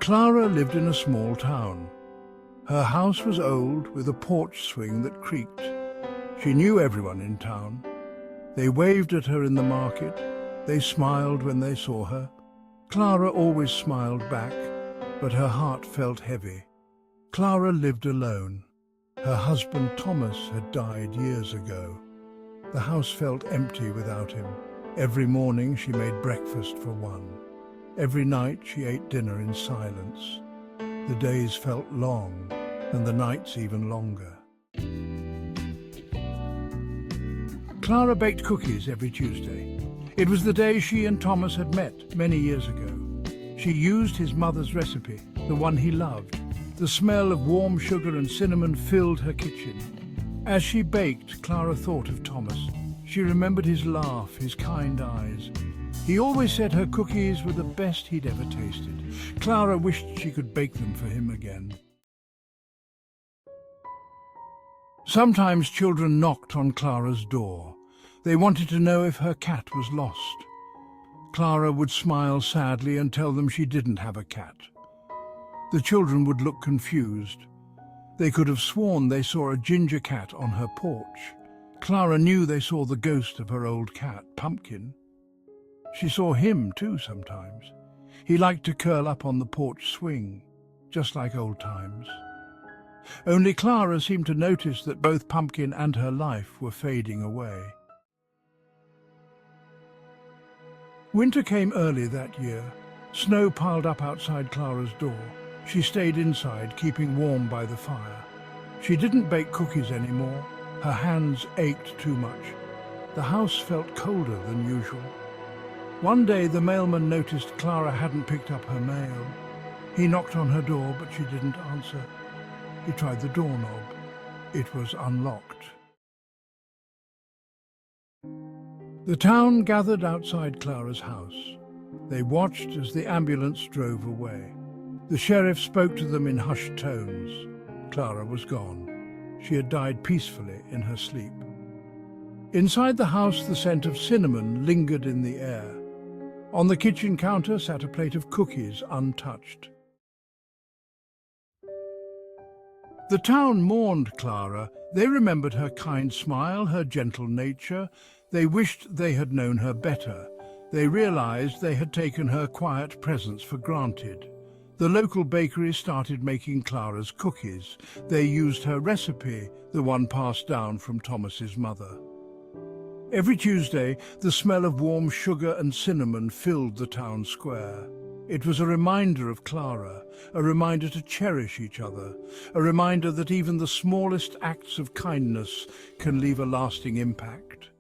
Clara lived in a small town. Her house was old, with a porch swing that creaked. She knew everyone in town. They waved at her in the market. They smiled when they saw her. Clara always smiled back, but her heart felt heavy. Clara lived alone. Her husband Thomas had died years ago. The house felt empty without him. Every morning she made breakfast for one. Every night she ate dinner in silence. The days felt long, and the nights even longer. Clara baked cookies every Tuesday. It was the day she and Thomas had met many years ago. She used his mother's recipe, the one he loved. The smell of warm sugar and cinnamon filled her kitchen. As she baked, Clara thought of Thomas. She remembered his laugh, his kind eyes. He always said her cookies were the best he'd ever tasted. Clara wished she could bake them for him again. Sometimes children knocked on Clara's door. They wanted to know if her cat was lost. Clara would smile sadly and tell them she didn't have a cat. The children would look confused. They could have sworn they saw a ginger cat on her porch. Clara knew they saw the ghost of her old cat, Pumpkin. She saw him too sometimes. He liked to curl up on the porch swing, just like old times. Only Clara seemed to notice that both Pumpkin and her life were fading away. Winter came early that year. Snow piled up outside Clara's door. She stayed inside, keeping warm by the fire. She didn't bake cookies anymore. Her hands ached too much. The house felt colder than usual. One day the mailman noticed Clara hadn't picked up her mail. He knocked on her door, but she didn't answer. He tried the doorknob. It was unlocked. The town gathered outside Clara's house. They watched as the ambulance drove away. The sheriff spoke to them in hushed tones. Clara was gone. She had died peacefully in her sleep. Inside the house, the scent of cinnamon lingered in the air. On the kitchen counter sat a plate of cookies untouched. The town mourned Clara. They remembered her kind smile, her gentle nature. They wished they had known her better. They realized they had taken her quiet presence for granted. The local bakery started making Clara's cookies. They used her recipe, the one passed down from Thomas's mother. Every Tuesday, the smell of warm sugar and cinnamon filled the town square. It was a reminder of Clara, a reminder to cherish each other, a reminder that even the smallest acts of kindness can leave a lasting impact.